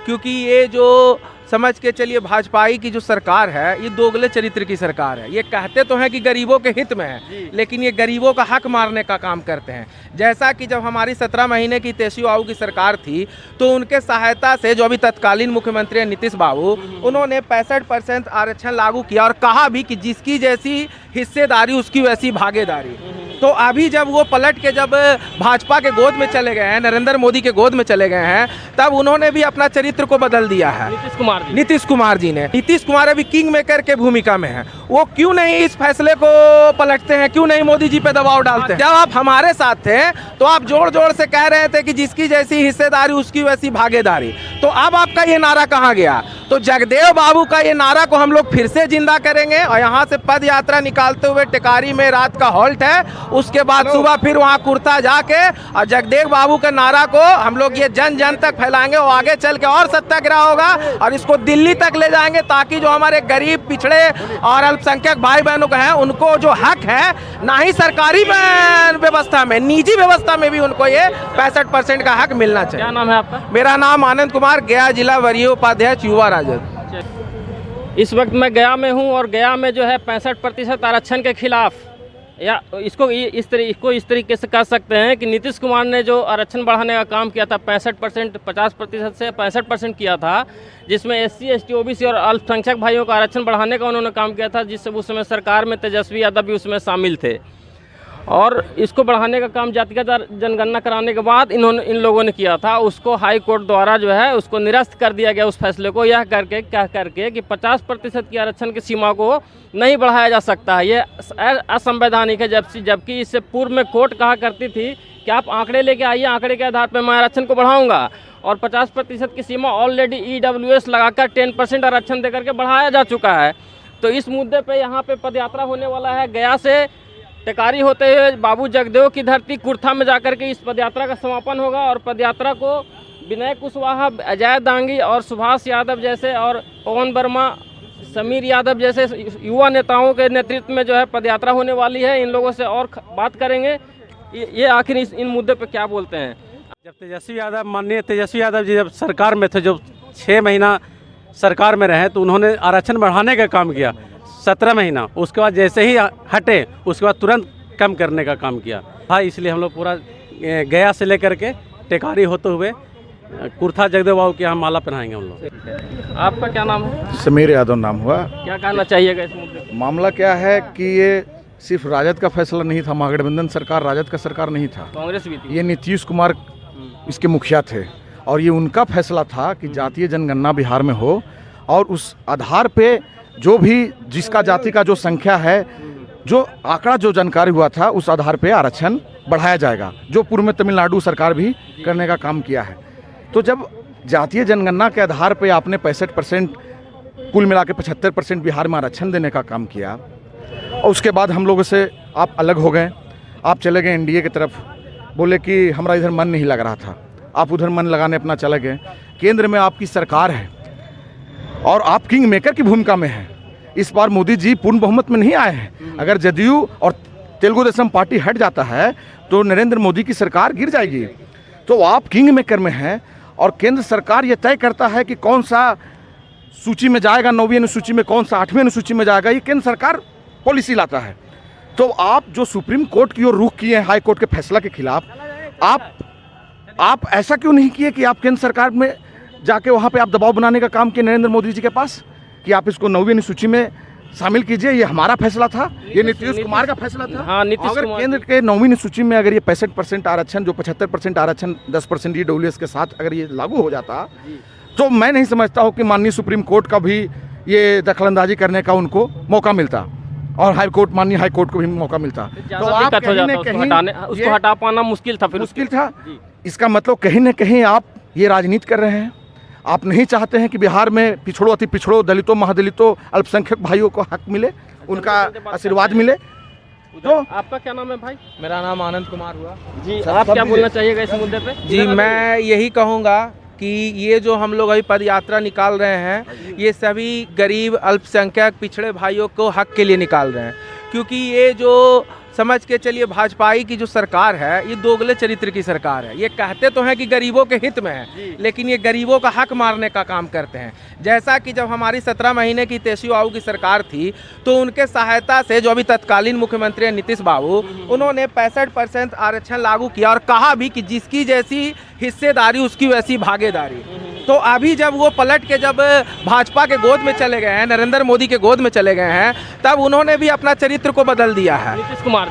क्योंकि ये जो समझ के चलिए भाजपाई की जो सरकार है ये दोगले चरित्र की सरकार है। ये कहते तो हैं कि गरीबों के हित में है, लेकिन ये गरीबों का हक मारने का काम करते हैं। जैसा कि जब हमारी 17 महीने की तेजस्वी बाबू की सरकार थी तो उनके सहायता से जो अभी तत्कालीन मुख्यमंत्री हैं नीतीश बाबू, उन्होंने 65% आरक्षण लागू किया और कहा भी कि जिसकी जैसी हिस्सेदारी उसकी वैसी भागीदारी। तो अभी जब वो पलट के जब भाजपा के गोद में चले गए हैं, नरेंद्र मोदी के गोद में चले गए हैं, तब उन्होंने भी अपना चरित्र को बदल दिया है। नीतीश कुमार जी ने नीतीश कुमार अभी किंग मेकर के भूमिका में है। वो क्यों नहीं इस फैसले को पलटते हैं, क्यों नहीं मोदी जी पे दबाव डालते हैं? जब आप हमारे साथ थे तो आप जोर जोर से कह रहे थे कि जिसकी जैसी हिस्सेदारी उसकी वैसी भागीदारी। तो अब आपका ये नारा कहाँ गया? तो जगदेव बाबू का ये नारा को हम लोग फिर से जिंदा करेंगे और यहाँ से पद यात्रा निकालते हुए टिकारी में रात का हॉल्ट है, उसके बाद सुबह फिर वहाँ कुर्ता जाके और जगदेव बाबू के नारा को हम लोग ये जन जन तक फैलाएंगे। और आगे चल के और सत्याग्रह होगा और इसको दिल्ली तक ले जाएंगे, ताकि जो हमारे गरीब पिछड़े और अल्पसंख्यक भाई बहनों का है उनको जो हक है, ना ही सरकारी व्यवस्था में, निजी व्यवस्था में भी उनको ये 65% का हक मिलना चाहिए। क्या नाम है आपका? मेरा नाम आनंद कुमार, गया जिला वरीय उपाध्यक्ष युवा राजद। इस वक्त मैं गया में हूं और गया में जो है 65% आरक्षण के खिलाफ, या इसको इस तरीके से कह सकते हैं कि नीतीश कुमार ने जो आरक्षण बढ़ाने का काम किया था 65% 50% से 65% किया था, जिसमें SC ST OBC और अल्पसंख्यक भाइयों का आरक्षण बढ़ाने का उन्होंने काम किया था, जिससे उस समय सरकार में तेजस्वी यादव भी उसमें शामिल थे। और इसको बढ़ाने का काम जातिगत जनगणना कराने के बाद इन लोगों ने किया था। उसको हाई कोर्ट द्वारा जो है उसको निरस्त कर दिया गया, उस फैसले को, यह कह करके कि 50% की आरक्षण की सीमा को नहीं बढ़ाया जा सकता है, ये असंवैधानिक है। जबकि इससे पूर्व में कोर्ट कहा करती थी कि आप आंकड़े लेके आइए, आंकड़े के आधार पर मैं आरक्षण को बढ़ाऊंगा। और 50% की सीमा ऑलरेडी EWS लगाकर 10% आरक्षण देकर के बढ़ाया जा चुका है। तो इस मुद्दे पर यहाँ पे पदयात्रा होने वाला है। गया से टिकारी होते हुए बाबू जगदेव की धरती कुर्था में जाकर के इस पदयात्रा का समापन होगा। और पदयात्रा को विनय कुशवाहा, अजय दांगी और सुभाष यादव जैसे और पवन वर्मा, समीर यादव जैसे युवा नेताओं के नेतृत्व में जो है पदयात्रा होने वाली है। इन लोगों से और बात करेंगे ये आखिर इन मुद्दे पे क्या बोलते हैं। जब तेजस्वी यादव, माननीय तेजस्वी यादव जी जब सरकार में थे, जो 6 महीना सरकार में रहे, तो उन्होंने आरक्षण बढ़ाने का काम किया 17 महीना। उसके बाद जैसे ही हटे उसके बाद तुरंत कम करने का काम किया। हाँ, इसलिए हम लोग पूरा गया से लेकर के टिकारी होते हुए कुर्था जगदेव बाबू की यहाँ माला पहनाएंगे हम लोग। आपका क्या नाम है? समीर यादव नाम हुआ। क्या कहना चाहिएगा इस मुद्दे पर? मामला क्या है कि ये सिर्फ राजद का फैसला नहीं था, महागठबंधन सरकार राजद का सरकार नहीं था, कांग्रेस भी थी। ये नीतीश कुमार इसके मुखिया थे और ये उनका फैसला था कि जातीय जनगणना बिहार में हो और उस आधार पे जो भी जिसका जाति का जो संख्या है, जो आंकड़ा जो जानकारी हुआ था, उस आधार पे आरक्षण बढ़ाया जाएगा, जो पूर्व में तमिलनाडु सरकार भी करने का काम किया है। तो जब जातीय जनगणना के आधार पे आपने 65%, कुल मिला के 75% बिहार में आरक्षण देने का काम किया और उसके बाद हम लोगों से आप अलग हो गए, आप चले गए NDA की तरफ, बोले कि हमारा इधर मन नहीं लग रहा था, आप उधर मन लगाने अपना चले गए। केंद्र में आपकी सरकार है और आप किंग मेकर की भूमिका में हैं। इस बार मोदी जी पूर्ण बहुमत में नहीं आए हैं। अगर जदयू और तेलुगु देशम पार्टी हट जाता है तो नरेंद्र मोदी की सरकार गिर जाएगी। तो आप किंग मेकर में हैं और केंद्र सरकार ये तय करता है कि कौन सा सूची में जाएगा, 9वीं अनुसूची में, कौन सा 8वीं अनुसूची में जाएगा, ये केंद्र सरकार पॉलिसी लाता है। तो आप जो सुप्रीम कोर्ट की ओर रुख किए हैं हाई कोर्ट के फैसला के खिलाफ, आप ऐसा क्यों नहीं किए कि आप केंद्र सरकार में जाके वहाँ पे आप दबाव बनाने का काम किए नरेंद्र मोदी जी के पास कि आप इसको 9वीं अनुसूची में शामिल कीजिए? ये हमारा फैसला था, ये नीतीश कुमार का फैसला था। हाँ, अगर केंद्र के 9वीं अनुसूची में अगर ये 65% आरक्षण, जो 75% आरक्षण 10% EWS के साथ अगर ये लागू हो जाता, तो मैं नहीं समझता हूँ कि माननीय सुप्रीम कोर्ट का भी ये दखलंदाजी करने का उनको मौका मिलता और माननीय हाई कोर्ट को भी मौका मिलता। तो आप उसको हटा पाना मुश्किल था, फिर मुश्किल था। इसका मतलब कहीं ना कहीं आप ये राजनीति कर रहे हैं। आप नहीं चाहते हैं कि बिहार में पिछड़ों, अति पिछड़ों, दलितों, महादलितों, अल्पसंख्यक भाइयों को हक मिले, उनका आशीर्वाद मिले। तो आपका क्या नाम है भाई? मेरा नाम आनंद कुमार हुआ जी। आप क्या बोलना चाहिएगा इस मुद्दे पे? जी, मैं यही कहूँगा कि ये जो हम लोग अभी पद यात्रा निकाल रहे हैं, ये सभी गरीब, अल्पसंख्यक, पिछड़े भाइयों को हक के लिए निकाल रहे हैं। क्योंकि ये जो समझ के चलिए भाजपाई की जो सरकार है ये दोगले चरित्र की सरकार है। ये कहते तो हैं कि गरीबों के हित में है, लेकिन ये गरीबों का हक मारने का काम करते हैं। जैसा कि जब हमारी 17 महीने की तेजस्वी बाबू की सरकार थी तो उनके सहायता से जो अभी तत्कालीन मुख्यमंत्री हैं नीतीश बाबू, उन्होंने 65% आरक्षण लागू किया और कहा भी कि जिसकी जैसी हिस्सेदारी उसकी वैसी भागीदारी। तो अभी जब वो पलट के जब भाजपा के गोद में चले गए हैं, नरेंद्र मोदी के गोद में चले गए हैं, तब उन्होंने भी अपना चरित्र को बदल दिया है।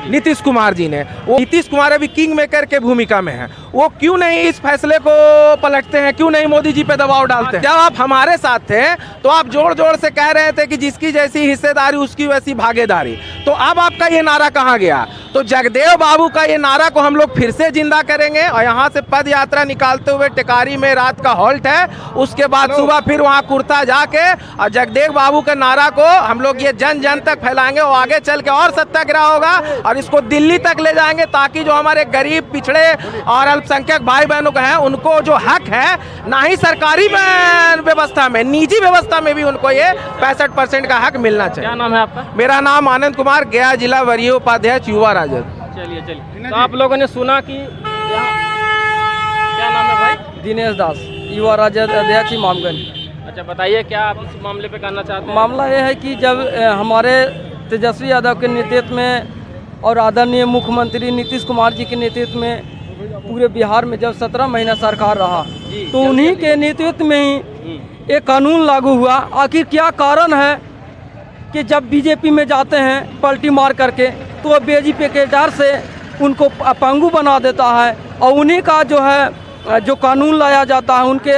नीतीश कुमार जी ने, वो नीतीश कुमार अभी किंग मेकर के भूमिका में है। वो क्यों नहीं इस फैसले को पलटते हैं, क्यों नहीं मोदी जी पे दबाव डालते हैं? जब आप हमारे साथ थे तो आप जोर जोर से कह रहे थे कि जिसकी जैसी हिस्सेदारी उसकी वैसी भागीदारी। तो अब आपका ये नारा कहाँ गया? तो जगदेव बाबू का ये नारा को हम लोग फिर से जिंदा करेंगे और यहाँ से पद यात्रा निकालते हुए टिकारी में रात का हॉल्ट है, उसके बाद सुबह फिर वहाँ कुर्ता जाके और जगदेव बाबू के नारा को हम लोग ये जन जन तक फैलाएंगे और आगे चल के और सत्याग्रह होगा और इसको दिल्ली तक ले जाएंगे, ताकि जो हमारे गरीब, पिछड़े और अल्पसंख्यक भाई बहनों का है उनको जो हक है, ना ही सरकारी व्यवस्था में, निजी व्यवस्था में भी उनको ये 65% का हक मिलना चाहिए। क्या नाम है आपका? मेरा नाम आनंद कुमार, गया जिला वरीय उपाध्यक्ष युवा राजद। चलिए तो आप लोगों ने सुना कि क्या नाम है भाई? दिनेश दास, युवा राजद अध्यक्ष इमामगंज। अच्छा, बताइए क्या आप इस मामले पे करना चाहते हैं? मामला यह है कि जब हमारे तेजस्वी यादव के नेतृत्व में और आदरणीय मुख्यमंत्री नीतीश कुमार जी के नेतृत्व में पूरे बिहार में जब 17 महीना सरकार रहा तो उन्हीं के नेतृत्व में ही एक कानून लागू हुआ। आखिर क्या कारण है कि जब बीजेपी में जाते हैं पलटी मार करके तो बीजेपी के डर से उनको अपंगु बना देता है और उन्हीं का जो है जो कानून लाया जाता है, उनके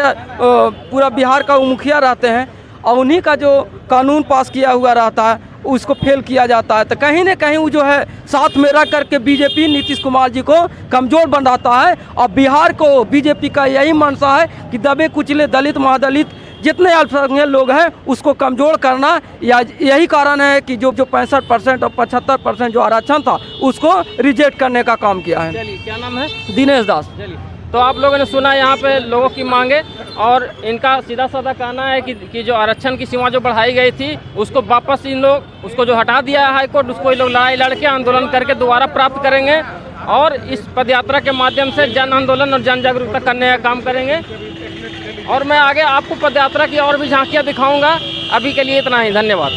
पूरा बिहार का मुखिया रहते हैं और उन्हीं का जो कानून पास किया हुआ रहता है उसको फेल किया जाता है। तो कहीं ना कहीं वो जो है साथ में रह करके बीजेपी नीतीश कुमार जी को कमज़ोर बनाता है और बिहार को बीजेपी का यही मंशा है कि दबे कुचले दलित, महादलित जितने अल्पसंख्यक लोग हैं उसको कमज़ोर करना। यही कारण है कि जो 65% और 75% जो आरक्षण था उसको रिजेक्ट करने का काम किया है। चलिए, क्या नाम है? दिनेश दास। चलिए, तो आप लोगों ने सुना यहाँ पे लोगों की मांगे और इनका सीधा साधा कहना है कि जो आरक्षण की सीमा जो बढ़ाई गई थी उसको वापस इन लोग उसको जो हटा दिया है हाईकोर्ट, उसको ये लोग लड़ाई लड़के आंदोलन करके दोबारा प्राप्त करेंगे और इस पदयात्रा के माध्यम से जन आंदोलन और जन जागरूकता करने का काम करेंगे। और मैं आगे आपको पदयात्रा की और भी झांकियाँ दिखाऊंगा। अभी के लिए इतना ही, धन्यवाद।